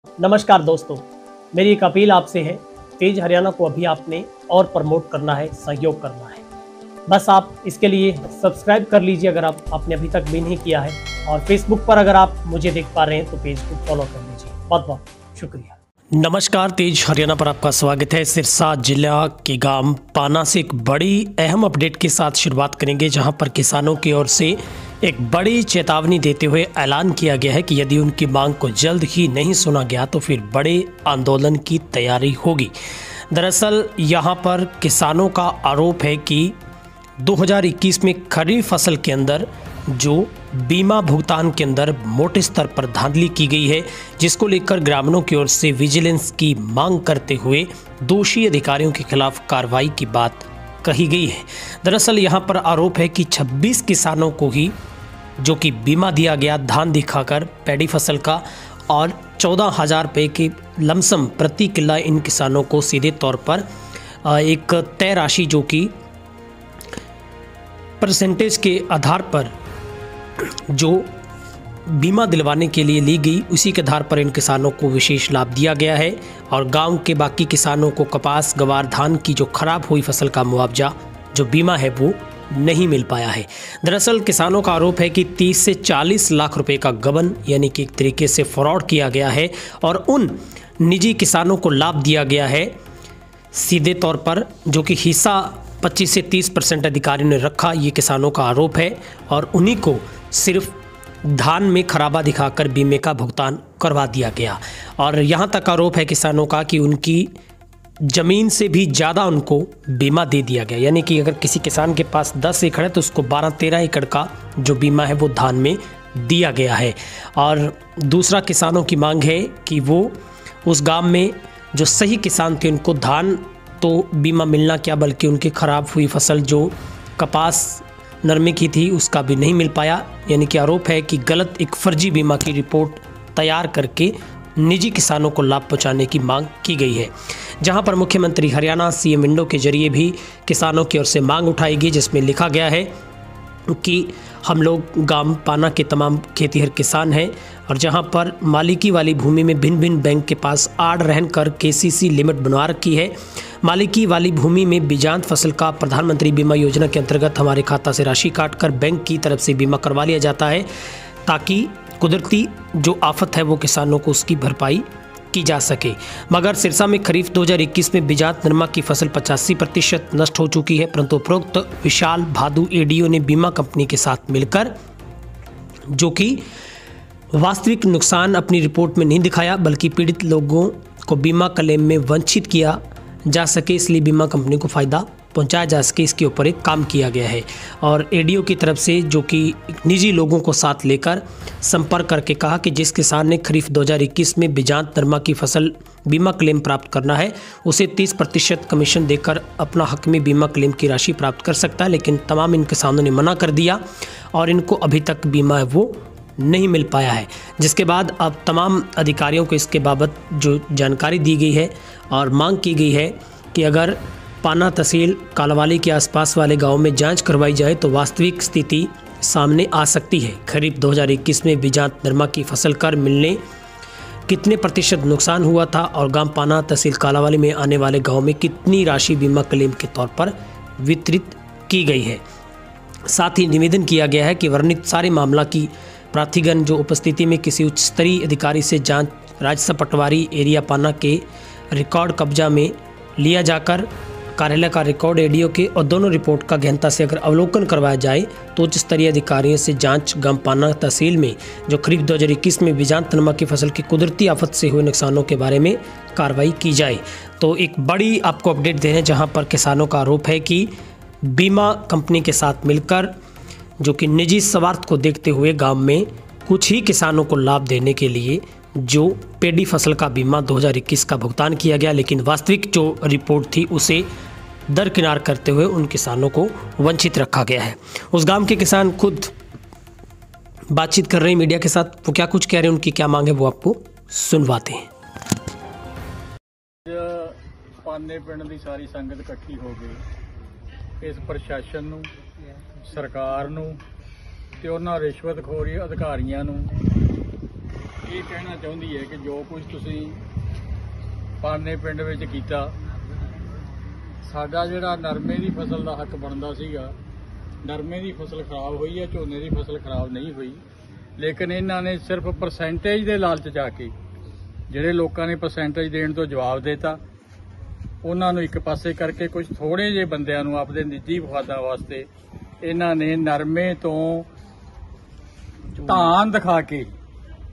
नमस्कार दोस्तों, मेरी एक अपील आपसे है। तेज हरियाणा को अभी आपने और प्रमोट करना है, सहयोग करना है। बस आप इसके लिए सब्सक्राइब कर लीजिए अगर आपने अभी तक भी नहीं किया है, और फेसबुक पर अगर आप मुझे देख पा रहे हैं तो पेज को फॉलो कर लीजिए। बहुत बहुत शुक्रिया। नमस्कार, तेज हरियाणा पर आपका स्वागत है। सिरसा जिला के गांव पाना से एक बड़ी अहम अपडेट के साथ शुरुआत करेंगे, जहां पर किसानों की ओर से एक बड़ी चेतावनी देते हुए ऐलान किया गया है कि यदि उनकी मांग को जल्द ही नहीं सुना गया तो फिर बड़े आंदोलन की तैयारी होगी। दरअसल यहां पर किसानों का आरोप है कि 2021 में खरीफ फसल के अंदर जो बीमा भुगतान के अंदर मोटे स्तर पर धांधली की गई है, जिसको लेकर ग्रामीणों की ओर से विजिलेंस की मांग करते हुए दोषी अधिकारियों के खिलाफ कार्रवाई की बात कही गई है। दरअसल यहां पर आरोप है कि 26 किसानों को ही जो कि बीमा दिया गया धान दिखाकर पैडी फसल का, और 14,000 रुपये की लमसम प्रति किला इन किसानों को सीधे तौर पर एक तय राशि जो कि परसेंटेज के आधार पर जो बीमा दिलवाने के लिए ली गई, उसी के आधार पर इन किसानों को विशेष लाभ दिया गया है। और गांव के बाकी किसानों को कपास, गवार, धान की जो खराब हुई फसल का मुआवजा जो बीमा है वो नहीं मिल पाया है। दरअसल किसानों का आरोप है कि 30 से 40 लाख रुपए का गबन यानी कि एक तरीके से फ्रॉड किया गया है, और उन निजी किसानों को लाभ दिया गया है सीधे तौर पर, जो कि हिस्सा 25 से 30% अधिकारियों ने रखा, ये किसानों का आरोप है। और उन्हीं को सिर्फ धान में खराबा दिखाकर बीमे का भुगतान करवा दिया गया। और यहाँ तक आरोप है किसानों का कि उनकी ज़मीन से भी ज़्यादा उनको बीमा दे दिया गया, यानी कि अगर किसी किसान के पास 10 एकड़ है तो उसको 12-13 एकड़ का जो बीमा है वो धान में दिया गया है। और दूसरा किसानों की मांग है कि वो उस गांव में जो सही किसान थे उनको धान तो बीमा मिलना क्या, बल्कि उनकी खराब हुई फसल जो कपास, नरमे की थी उसका भी नहीं मिल पाया। यानी कि आरोप है कि गलत एक फर्जी बीमा की रिपोर्ट तैयार करके निजी किसानों को लाभ पहुंचाने की मांग की गई है। जहां पर मुख्यमंत्री हरियाणा सीएम विंडो के जरिए भी किसानों की ओर से मांग उठाई गई, जिसमें लिखा गया है कि हम लोग गांव पाना के तमाम खेतीहर किसान हैं, और जहां पर मालिकी वाली भूमि में भिन्न भिन्न बैंक के पास आड़ रहन कर केसीसी लिमिट बनवा रखी है। मालिकी वाली भूमि में बीजांत फसल का प्रधानमंत्री बीमा योजना के अंतर्गत हमारे खाता से राशि काटकर बैंक की तरफ से बीमा करवा लिया जाता है, ताकि कुदरती जो आफत है वो किसानों को उसकी भरपाई की जा सके। मगर सिरसा में खरीफ 2021 में बीजांत नरमा की फसल 85% नष्ट हो चुकी है, परंतु उपरोक्त विशाल भादु एडीओ ने बीमा कंपनी के साथ मिलकर जो कि वास्तविक नुकसान अपनी रिपोर्ट में नहीं दिखाया, बल्कि पीड़ित लोगों को बीमा क्लेम में वंचित किया जा सके, इसलिए बीमा कंपनी को फ़ायदा पहुंचाया जा सके, इसके ऊपर एक काम किया गया है। और एडीओ की तरफ से जो कि निजी लोगों को साथ लेकर संपर्क करके कहा कि जिस किसान ने खरीफ 2021 में बीजांत नरमा की फसल बीमा क्लेम प्राप्त करना है, उसे 30% कमीशन देकर अपना हक में बीमा क्लेम की राशि प्राप्त कर सकता है। लेकिन तमाम इन किसानों ने मना कर दिया और इनको अभी तक बीमा है वो नहीं मिल पाया है, जिसके बाद अब तमाम अधिकारियों को इसके बाबत जो जानकारी दी गई है और मांग की गई है कि अगर पाना तहसील कालावाली के आसपास वाले गांव में जांच करवाई जाए तो वास्तविक स्थिति सामने आ सकती है। खरीफ 2021 में बीजांत नरमा की फसल कर मिलने कितने प्रतिशत नुकसान हुआ था, और गांव पाना तहसील कालावाली में आने वाले गांव में कितनी राशि बीमा क्लेम के तौर पर वितरित की गई है। साथ ही निवेदन किया गया है कि वर्णित सारे मामला की प्रार्थीगण जो उपस्थिति में किसी उच्च स्तरीय अधिकारी से जांच राजसा पटवारी एरिया पाना के रिकॉर्ड कब्जा में लिया जाकर कार्यालय का रिकॉर्ड एडीओ के और दोनों रिपोर्ट का गहनता से अगर अवलोकन करवाया जाए तो उच्च स्तरीय अधिकारियों से जांच गांव पाना तहसील में जो खरीफ 2021 में बीजांत नरमा की फसल की कुदरती आफत से हुए नुकसानों के बारे में कार्रवाई की जाए। तो एक बड़ी आपको अपडेट दे रहे हैं, जहां पर किसानों का आरोप है कि बीमा कंपनी के साथ मिलकर जो कि निजी स्वार्थ को देखते हुए गाँव में कुछ ही किसानों को लाभ देने के लिए जो पेडी फसल का बीमा 2021 का भुगतान किया गया, लेकिन वास्तविक जो रिपोर्ट थी उसे दरकिनार करते हुए उन किसानों को वंचित रखा गया है। उस गांव के किसान खुद बातचीत कर रहे हैं मीडिया के साथ, वो क्या कुछ कह रहे हैं, उनकी क्या मांग है वो आपको सुनवाते हैं। पाने पिंड की सारी संगत इकट्ठी हो गई, इस प्रशासन नूं, सरकार नूं ते उन्हां रिश्वतखोरी अधिकारियों ਇਹ ਕਹਿਣਾ ਚਾਹੁੰਦੀ ਹੈ ਕਿ ਜੋ ਕੁਝ ਤੁਸੀਂ ਪਾਨੇ ਪਿੰਡ ਵਿੱਚ ਕੀਤਾ, ਸਾਡਾ ਜਿਹੜਾ ਨਰਮੇ ਦੀ ਫਸਲ ਦਾ ਹੱਕ ਬਣਦਾ ਸੀਗਾ, ਨਰਮੇ ਦੀ ਫਸਲ ਖਰਾਬ ਹੋਈ ਹੈ, ਝੋਨੇ ਦੀ ਫਸਲ ਖਰਾਬ ਨਹੀਂ ਹੋਈ। ਲੇਕਿਨ ਇਹਨਾਂ ਨੇ ਸਿਰਫ ਪਰਸੈਂਟੇਜ ਦੇ ਲਾਲਚ 'ਚ ਆ ਕੇ, ਜਿਹੜੇ ਲੋਕਾਂ ਨੇ ਪਰਸੈਂਟੇਜ ਦੇਣ ਤੋਂ ਜਵਾਬ ਦੇਤਾ, ਉਹਨਾਂ ਨੂੰ ਇੱਕ ਪਾਸੇ ਕਰਕੇ ਕੁਝ ਥੋੜੇ ਜਿਹੇ ਬੰਦਿਆਂ ਨੂੰ ਆਪਣੇ ਨਿੱਜੀ ਵਿਵਾਦਾਂ ਵਾਸਤੇ ਇਹਨਾਂ ਨੇ ਨਰਮੇ ਤੋਂ ਧਾਨ ਦਿਖਾ ਕੇ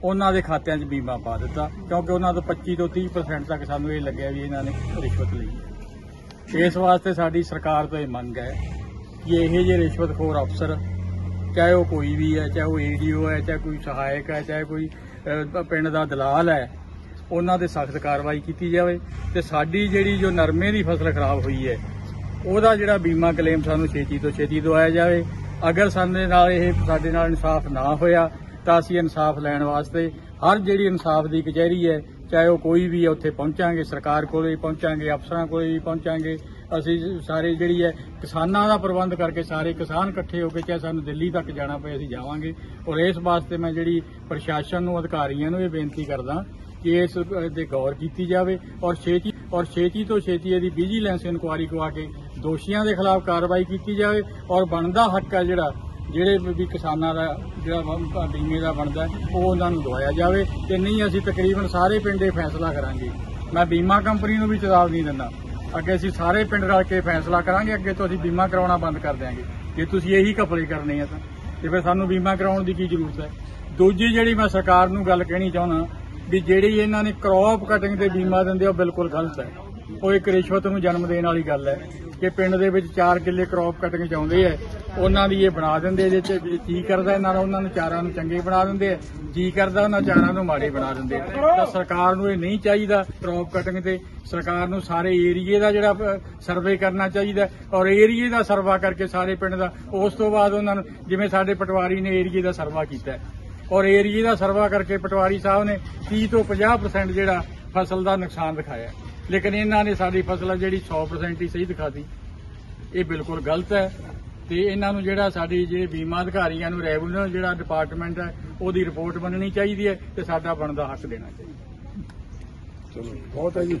ਉਹਨਾਂ ਦੇ ਖਾਤਿਆਂ 'ਚ ਬੀਮਾ ਪਾ ਦਿੱਤਾ, ਕਿਉਂਕਿ ਉਹਨਾਂ ਤੋਂ 25 ਤੋਂ 30% ਤੱਕ ਸਾਨੂੰ ਇਹ ਲੱਗਿਆ ਵੀ ਇਹਨਾਂ ਨੇ ਰਿਸ਼ਵਤ ਲਈ ਹੈ। ਇਸ ਵਾਸਤੇ ਸਾਡੀ ਸਰਕਾਰ ਤੋਂ ਇਹ ਮੰਗ ਹੈ ਕਿ ਇਹ ਜਿਹੇ ਰਿਸ਼ਵਤਖੋਰ ਅਫਸਰ, ਚਾਹੇ ਉਹ ਕੋਈ ਵੀ ਹੈ, ਚਾਹੇ ਉਹ ਏਡੀਓ ਹੈ, ਚਾਹੇ ਕੋਈ ਸਹਾਇਕ ਹੈ, ਚਾਹੇ ਕੋਈ ਪਿੰਡ ਦਾ ਦਲਾਲ ਹੈ, ਉਹਨਾਂ ਦੇ ਸਖਤ ਕਾਰਵਾਈ ਕੀਤੀ ਜਾਵੇ ਤੇ ਸਾਡੀ ਜਿਹੜੀ ਜੋ ਨਰਮੇ ਦੀ ਫਸਲ ਖਰਾਬ ਹੋਈ ਹੈ ਉਹਦਾ ਜਿਹੜਾ ਬੀਮਾ ਕਲੇਮ ਸਾਨੂੰ ਛੇਤੀ ਤੋਂ ਛੇਤੀ ਦਵਾਇਆ ਜਾਵੇ। ਅਗਰ ਸਾਡੇ ਨਾਲ ਇਨਸਾਫ ਨਾ ਹੋਇਆ ਤਾਂ ਅਸੀਂ ਇਨਸਾਫ ਲੈਣ ਵਾਸਤੇ ਹਰ ਜਿਹੜੀ ਇਨਸਾਫ ਦੀ ਕਚਹਿਰੀ ਹੈ, ਚਾਹੇ ਉਹ ਕੋਈ ਵੀ ਹੈ, ਉੱਥੇ ਪਹੁੰਚਾਂਗੇ। ਸਰਕਾਰ ਕੋਲ ਵੀ ਪਹੁੰਚਾਂਗੇ, ਅਫਸਰਾਂ ਕੋਲ ਵੀ ਪਹੁੰਚਾਂਗੇ। ਅਸੀਂ ਸਾਰੇ ਜਿਹੜੀ ਹੈ ਕਿਸਾਨਾਂ ਦਾ ਪ੍ਰਬੰਧ ਕਰਕੇ ਸਾਰੇ ਕਿਸਾਨ ਇਕੱਠੇ ਹੋ ਕੇ, ਚਾਹੇ ਸਾਨੂੰ ਦਿੱਲੀ ਤੱਕ ਜਾਣਾ ਪਏ, ਅਸੀਂ ਜਾਵਾਂਗੇ। ਔਰ ਇਸ ਵਾਸਤੇ ਮੈਂ ਜਿਹੜੀ ਪ੍ਰਸ਼ਾਸਨ ਨੂੰ, ਅਧਿਕਾਰੀਆਂ ਨੂੰ ਇਹ ਬੇਨਤੀ ਕਰਦਾ ਕਿ ਇਸ ਤੇ ਗੌਰ ਕੀਤੀ ਜਾਵੇ ਔਰ ਛੇਤੀ ਤੋਂ ਛੇਤੀ ਇਹਦੀ ਵਿਜੀਲੈਂਸ ਇਨਕੁਆਇਰੀ ਕਰਵਾ ਕੇ ਦੋਸ਼ੀਆਂ ਦੇ ਖਿਲਾਫ ਕਾਰਵਾਈ ਕੀਤੀ ਜਾਵੇ ਔਰ ਬਣਦਾ ਹੱਕ ਹੈ ਜਿਹੜੇ ਵੀ ਕਿਸਾਨਾਂ ਦਾ ਜਿਹੜਾ ਬੀਮੇ ਦਾ ਬਣਦਾ ਉਹ ਉਹਨਾਂ ਨੂੰ ਦਵਾਇਆ ਜਾਵੇ। ਤੇ ਨਹੀਂ ਅਸੀਂ ਤਕਰੀਬਨ ਸਾਰੇ ਪਿੰਡ ਇਹ ਫੈਸਲਾ ਕਰਾਂਗੇ। ਮੈਂ ਬੀਮਾ ਕੰਪਨੀ ਨੂੰ ਵੀ ਚੇਤਾਵਨੀ ਦਿੰਦਾ, ਅੱਗੇ ਅਸੀਂ ਸਾਰੇ ਪਿੰਡ ਰਲ ਕੇ ਫੈਸਲਾ ਕਰਾਂਗੇ, ਅੱਗੇ ਤੋਂ ਅਸੀਂ ਬੀਮਾ ਕਰਾਉਣਾ ਬੰਦ ਕਰ ਦਿਆਂਗੇ। ਜੇ ਤੁਸੀਂ ਇਹੀ ਘਪਲੇ ਕਰਨੇ ਆ ਤਾਂ ਫਿਰ ਸਾਨੂੰ ਬੀਮਾ ਕਰਾਉਣ ਦੀ ਕੀ ਜ਼ਰੂਰਤ ਹੈ। ਦੂਜੀ ਜਿਹੜੀ ਮੈਂ ਸਰਕਾਰ ਨੂੰ ਗੱਲ ਕਹਿਣੀ ਚਾਹੁੰਦਾ ਵੀ ਜਿਹੜੀ ਇਹਨਾਂ ਨੇ ਕ੍ਰੌਪ ਕਟਿੰਗ ਤੇ ਬੀਮਾ ਦਿੰਦੇ ਉਹ ਬਿਲਕੁਲ ਗਲਤ ਹੈ। ਉਹ ਇੱਕ ਰਿਸ਼ਵਤ ਨੂੰ ਜਨਮ ਦੇਣ ਵਾਲੀ ਗੱਲ ਹੈ ਕਿ ਪਿੰਡ ਦੇ ਵਿੱਚ 4 ਕਿੱਲੇ ਕ੍ਰੌਪ ਕਟਿੰਗ ਚਾਹੁੰਦੇ ਆ, ਉਹਨਾਂ ਦੀ ਇਹ ਬਣਾ ਦਿੰਦੇ। ਜੇ ਜੀ ਕਰਦਾ ਇਹਨਾਂ ਨਾਲ ਉਹਨਾਂ ਨੂੰ ਚਾਰਾਂ ਨੂੰ ਚੰਗੇ ਬਣਾ ਦਿੰਦੇ ਆ, ਜੀ ਕਰਦਾ ਉਹਨਾਂ ਚਾਰਾਂ ਨੂੰ ਮਾੜੇ ਬਣਾ ਦਿੰਦੇ ਆ। ਤਾਂ ਸਰਕਾਰ ਨੂੰ ਇਹ ਨਹੀਂ ਚਾਹੀਦਾ। ਕ੍ਰੌਪ ਕਟਿੰਗ ਤੇ ਸਰਕਾਰ ਨੂੰ ਸਾਰੇ ਏਰੀਏ ਦਾ ਜਿਹੜਾ ਸਰਵੇ ਕਰਨਾ ਚਾਹੀਦਾ ਔਰ ਏਰੀਏ ਦਾ ਸਰਵਾ ਕਰਕੇ ਸਾਰੇ ਪਿੰਡ ਦਾ, ਉਸ ਤੋਂ ਬਾਅਦ ਉਹਨਾਂ ਨੂੰ, ਜਿਵੇਂ ਸਾਡੇ ਪਟਵਾਰੀ ਨੇ ਏਰੀਏ ਦਾ ਸਰਵਾ ਕੀਤਾ ਔਰ ਏਰੀਏ ਦਾ ਸਰਵਾ ਕਰਕੇ ਪਟਵਾਰੀ ਸਾਹਿਬ ਨੇ 30 ਤੋਂ 50% ਜਿਹੜਾ ਫਸਲ ਦਾ ਨੁਕਸਾਨ ਦਿਖਾਇਆ, ਲੇਕਿਨ ਇਹਨਾਂ ਨੇ ਸਾਡੀ ਫਸਲ ਜਿਹੜੀ 100% ਹੀ ਸਹੀ ਦਿਖਾਤੀ। ਇਹ ਬਿਲਕੁਲ ਗਲਤ ਹੈ ਤੇ ਇਹਨਾਂ ਨੂੰ ਜਿਹੜਾ ਸਾਡੀ ਜਿਹੜੇ ਬੀਮਾ ਅਧਿਕਾਰੀਆਂ ਨੂੰ ਰੈਵਨਿਊ ਜਿਹੜਾ ਡਿਪਾਰਟਮੈਂਟ ਹੈ ਉਹਦੀ ਰਿਪੋਰਟ ਬਣਨੀ ਚਾਹੀਦੀ ਹੈ ਤੇ ਸਾਡਾ ਬਣਦਾ ਹੱਕ ਦੇਣਾ ਚਾਹੀਦਾ। ਚਲੋ ਬਹੁਤ ਹੈ ਜੀ।